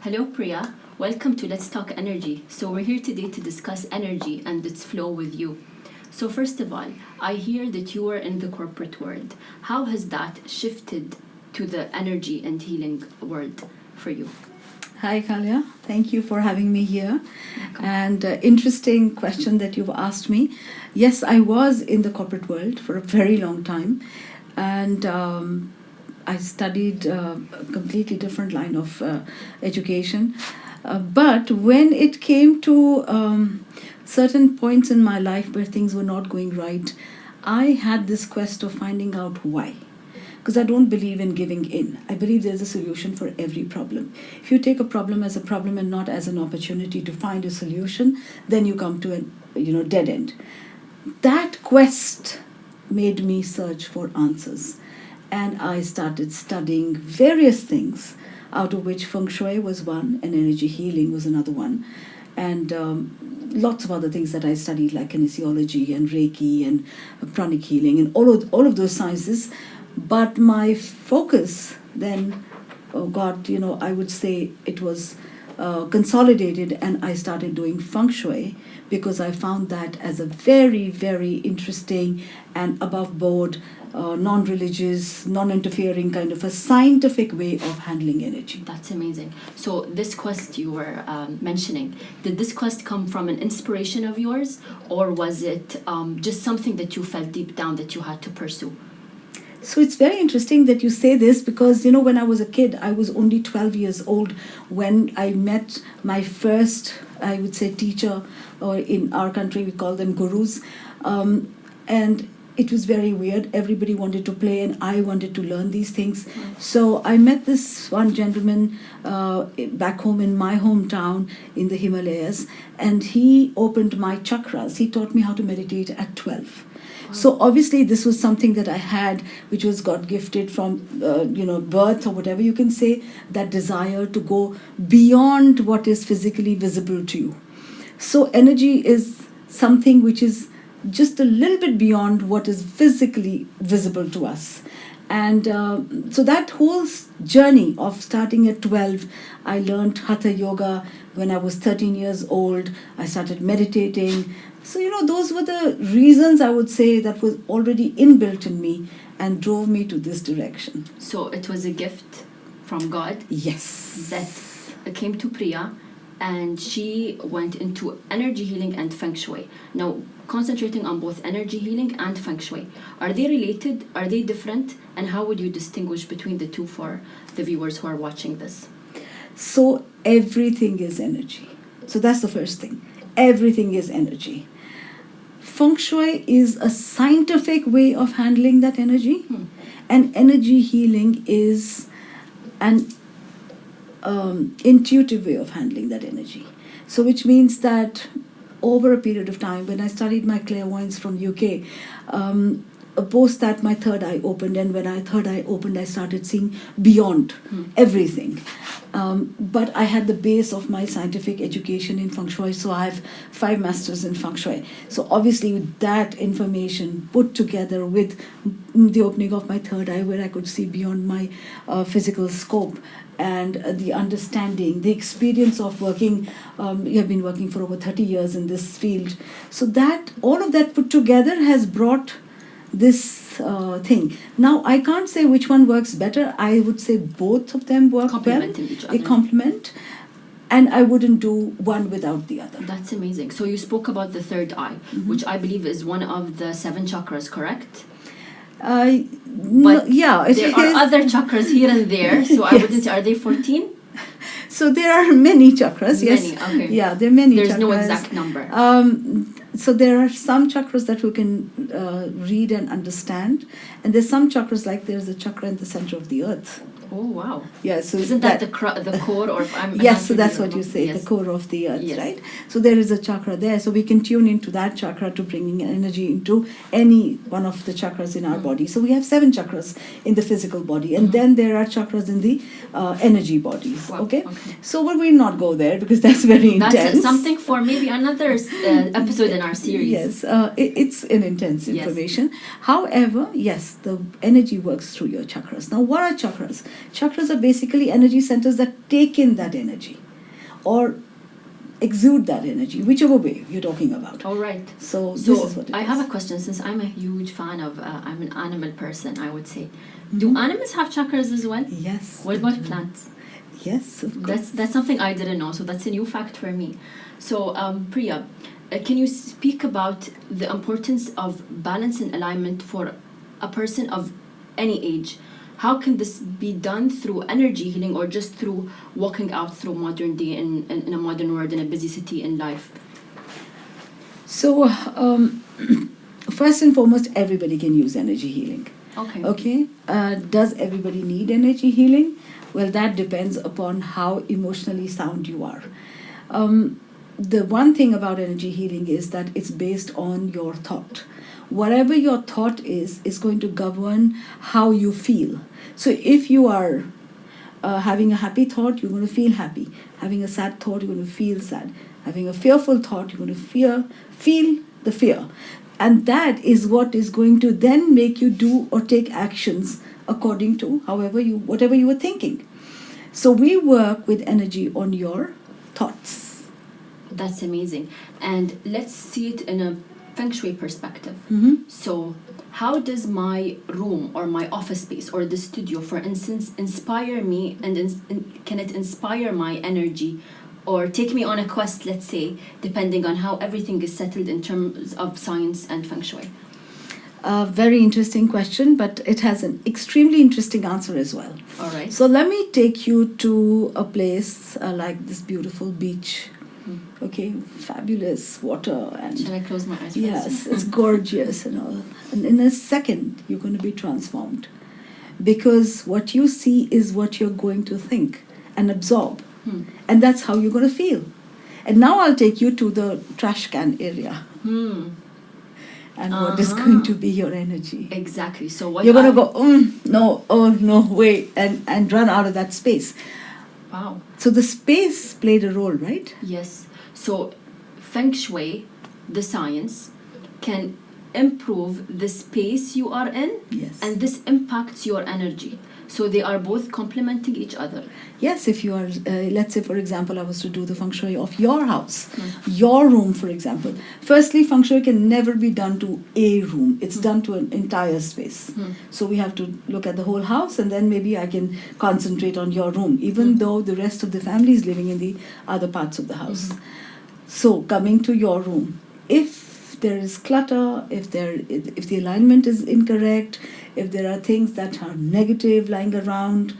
Hello, Priya. Welcome to Let's Talk Energy. So we're here today to discuss energy and its flow with you. So first of all, I hear that you are in the corporate world. How has that shifted to the energy and healing world for you? Hi, Kalia. Thank you for having me here. And interesting question that you've asked me. Yes, I was in the corporate world for a very long time. And I studied a completely different line of education. But when it came to certain points in my life where things were not going right, I had this quest of finding out why. Because I don't believe in giving in. I believe there's a solution for every problem. If you take a problem as a problem and not as an opportunity to find a solution, then you come to a dead end. That quest made me search for answers. And I started studying various things, out of which Feng Shui was one and energy healing was another one. And lots of other things that I studied, like kinesiology and Reiki and pranic healing and all of those sciences. But my focus then got, I would say it was consolidated, and I started doing Feng Shui because I found that as a very, very interesting and above board, non-religious, non-interfering kind of a scientific way of handling energy. That's amazing. So this quest you were mentioning, did this quest come from an inspiration of yours, or was it just something that you felt deep down that you had to pursue? So it's very interesting that you say this because, when I was a kid, I was only 12 years old when I met my first, I would say, teacher, or in our country we call them gurus. And it was very weird. Everybody wanted to play and I wanted to learn these things. So I met this one gentleman back home in my hometown in the Himalayas, and he opened my chakras. He taught me how to meditate at 12. So obviously this was something that I had, which was God gifted from, birth or whatever you can say, that desire to go beyond what is physically visible to you. So energy is something which is just a little bit beyond what is physically visible to us. And so that whole journey of starting at 12, I learned Hatha Yoga. When I was 13 years old, I started meditating. So, those were the reasons, I would say, that was already inbuilt in me and drove me to this direction. So it was a gift from God? Yes. That came to Priya, and she went into energy healing and Feng Shui. Now, concentrating on both energy healing and Feng Shui. Are they related? Are they different? And how would you distinguish between the two for the viewers who are watching this? So everything is energy. So that's the first thing. Everything is energy. Feng Shui is a scientific way of handling that energy. And energy healing is an intuitive way of handling that energy. So which means that over a period of time, when I studied my clairvoyance from UK, post that my third eye opened, and when third eye opened, I started seeing beyond everything. But I had the base of my scientific education in Feng Shui, so I have 5 masters in Feng Shui. So obviously with that information put together with the opening of my third eye, where I could see beyond my physical scope, and the understanding, the experience of working, you have been working for over 30 years in this field. So that all of that put together has brought this thing. Now, I can't say which one works better. I would say both of them work well. Each other. They complement. And I wouldn't do one without the other. That's amazing. So you spoke about the third eye, which I believe is one of the 7 chakras, correct? But yeah, there are other chakras here and there, so I wouldn't say, are they 14? So there are many chakras, yes. Many, okay. Yeah, there are many chakras. There's no exact number. So there are some chakras that we can read and understand. And there's some chakras, like there's a chakra in the center of the earth. Oh, wow. Yeah, so isn't that the core, or if I'm yes, so that's what you say, yes. The core of the earth, yes. Right? So there is a chakra there, so we can tune into that chakra to bringing energy into any one of the chakras in our body. So we have 7 chakras in the physical body, and then there are chakras in the energy bodies. Wow. Okay, so we'll not go there because that's very intense. That's something for maybe another episode in our series. Yes, it's an intense information. Yes. However, yes, the energy works through your chakras. Now, what are chakras? Chakras are basically energy centers that take in that energy or exude that energy, whichever way you're talking about. All right. So this So is what it I is. have a question. Since I'm a huge fan of, I'm an animal person, I would say. Do animals have chakras as well? Yes. What about plants? Yes, of course. That's something I didn't know. So that's a new fact for me. So Priya, can you speak about the importance of balance and alignment for a person of any age? How can this be done through energy healing or just through walking out through modern day in a modern world, in a busy city in life? So, first and foremost, everybody can use energy healing. Okay. Okay? Does everybody need energy healing? Well, that depends upon how emotionally sound you are. The one thing about energy healing is that it's based on your thought. Whatever your thought is going to govern how you feel. So if you are having a happy thought, you're going to feel happy. Having a sad thought, you're going to feel sad. Having a fearful thought, you're going to feel the fear. And that is what is going to then make you do or take actions according to whatever you were thinking. So we work with energy on your thoughts. That's amazing. And let's see it in a Feng Shui perspective. So how does my room or my office space or the studio, for instance, inspire me, and can it inspire my energy or take me on a quest, let's say, depending on how everything is settled in terms of science and Feng Shui? Very interesting question, but it has an extremely interesting answer as well. All right. So let me take you to a place like this beautiful beach. Okay, fabulous water and Shall I close my eyes? yes, it's gorgeous and all. And in a second, you're going to be transformed, because what you see is what you're going to think and absorb, and that's how you're going to feel. And now I'll take you to the trash can area. And what is going to be your energy? Exactly. So what You're going to go, no, oh no, wait, and run out of that space. Wow. So the space played a role, right? Yes. So Feng Shui, the science, can improve the space you are in, Yes. and this impacts your energy. So they are both complementing each other. Yes, if you are, let's say, for example, I was to do the feng shui of your house, your room, for example. Firstly, feng shui can never be done to a room. It's done to an entire space. So we have to look at the whole house, and then maybe I can concentrate on your room, even though the rest of the family is living in the other parts of the house. So coming to your room, if there is clutter, if the alignment is incorrect, if there are things that are negative lying around,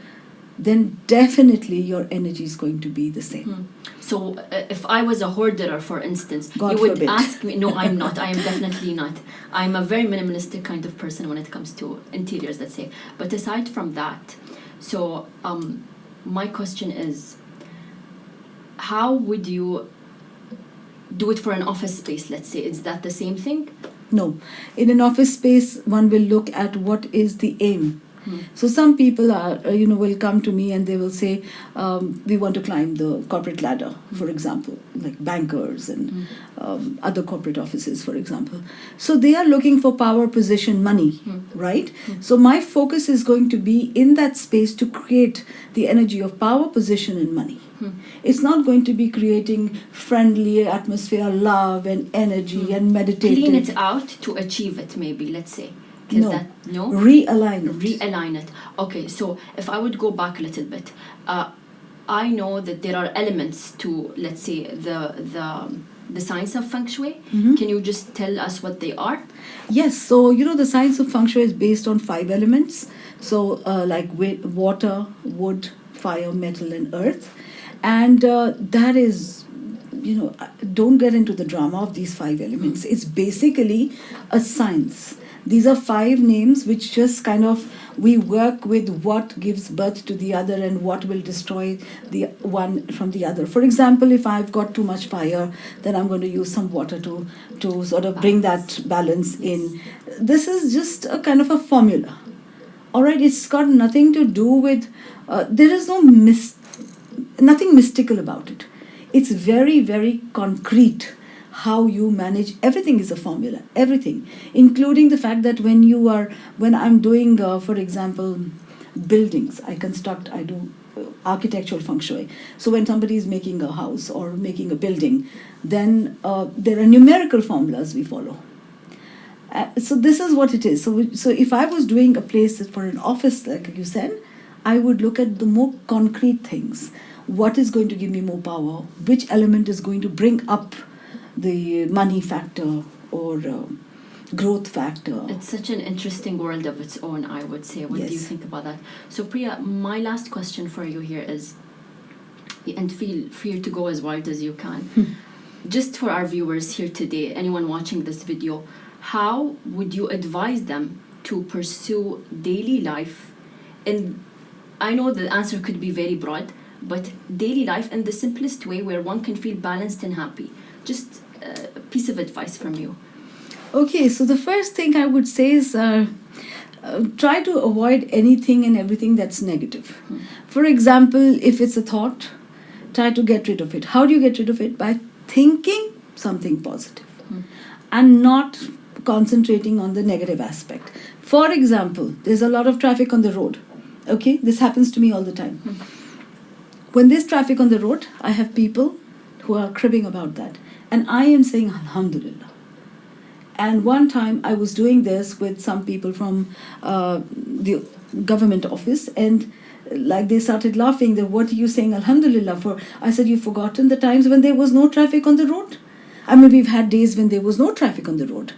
then definitely your energy is going to be the same. So if I was a hoarder, for instance, God you would forbid. ask me. No, I'm not. I am definitely not. I'm a very minimalistic kind of person when it comes to interiors, let's say. But aside from that, so my question is, how would you do it for an office space, let's say? Is that the same thing? No. In an office space, one will look at what is the aim. So some people will come to me and they will say, we want to climb the corporate ladder, for example, like bankers and other corporate offices, for example. So they are looking for power, position, money, right? So my focus is going to be in that space to create the energy of power, position, and money. It's not going to be creating friendly atmosphere, love and energy and meditative. Clean it out to achieve it, maybe, let's say. No. Realign it. Realign it. Okay, so if I would go back a little bit, I know that there are elements to, let's say, the science of Feng Shui. Can you just tell us what they are? Yes, so the science of Feng Shui is based on 5 elements. So like water, wood, fire, metal, and earth. And that is, don't get into the drama of these 5 elements. It's basically a science. These are 5 names which just kind of, we work with what gives birth to the other and what will destroy the one from the other. For example, if I've got too much fire, then I'm going to use some water to sort of bring that balance in. This is just a kind of a formula. All right, it's got nothing to do with, there is nothing mystical about it. It's very, very concrete. How you manage everything is a formula, everything, including the fact that when I'm doing, for example, buildings. I construct, I do architectural feng shui. So when somebody is making a house or making a building, then there are numerical formulas we follow. So this is what it is. So if I was doing a place for an office, like you said, I would look at the more concrete things. What is going to give me more power? Which element is going to bring up the money factor or growth factor? It's such an interesting world of its own, I would say. What do you think about that? So Priya, my last question for you here is, and feel free to go as wide as you can, just for our viewers here today, anyone watching this video, how would you advise them to pursue daily life? And I know the answer could be very broad, but daily life in the simplest way where one can feel balanced and happy. Just a piece of advice from you. Okay, so the first thing I would say is try to avoid anything and everything that's negative. For example, if it's a thought, try to get rid of it. How do you get rid of it? By thinking something positive and not concentrating on the negative aspect. For example, there's a lot of traffic on the road. Okay, this happens to me all the time. When there's traffic on the road, I have people who are cribbing about that. And I am saying, Alhamdulillah. And one time I was doing this with some people from the government office, and like they started laughing. That, what are you saying Alhamdulillah for? I said, you've forgotten the times when there was no traffic on the road? I mean, we've had days when there was no traffic on the road.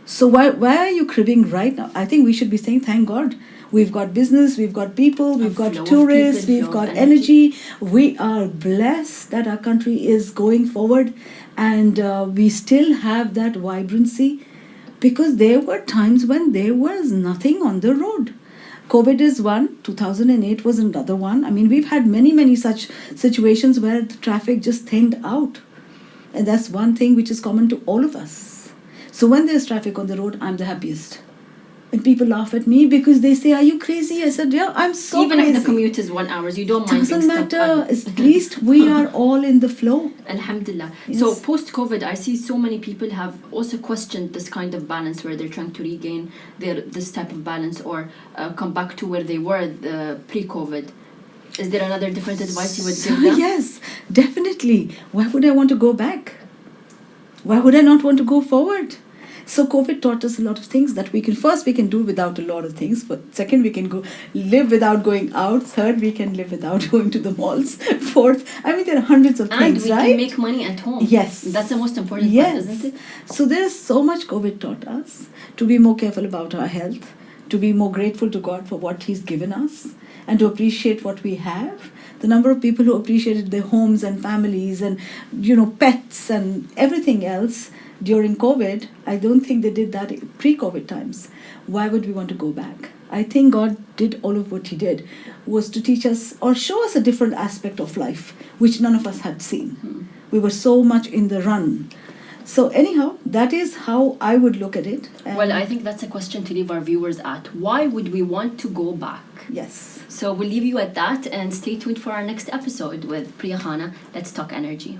So why are you cribbing right now? I think we should be saying, thank God. We've got business, we've got people, we've got tourists, we've got energy. We are blessed that our country is going forward, and we still have that vibrancy, because there were times when there was nothing on the road. COVID is one, 2008 was another one. I mean, we've had many such situations where the traffic just thinned out. And that's one thing which is common to all of us. So when there's traffic on the road, I'm the happiest. And people laugh at me because they say, are you crazy? I said, yeah, I'm so Even crazy. If the commute is 1 hour, you don't mind. Doesn't matter. At least we are all in the flow. Alhamdulillah. Yes. So post-COVID, I see so many people have also questioned this kind of balance where they're trying to regain this type of balance or come back to where they were pre-COVID. Is there another different advice you would give them? Yes, definitely. Why would I want to go back? Why would I not want to go forward? So COVID taught us a lot of things that we can do without a lot of things. But second, we can live without going out. Third, we can live without going to the malls. Fourth, I mean, there are hundreds of things, right? And we can make money at home. Yes. That's the most important part, isn't it? So there's so much COVID taught us to be more careful about our health, to be more grateful to God for what He's given us, and to appreciate what we have. The number of people who appreciated their homes and families and, pets and everything else during COVID, I don't think they did that pre-COVID times. Why would we want to go back? I think God did all of what He did was to teach us or show us a different aspect of life, which none of us had seen. We were so much in the run. So anyhow, that is how I would look at it. Well, I think that's a question to leave our viewers at. Why would we want to go back? Yes. So we'll leave you at that and stay tuned for our next episode with Priya Khanna. Let's talk energy.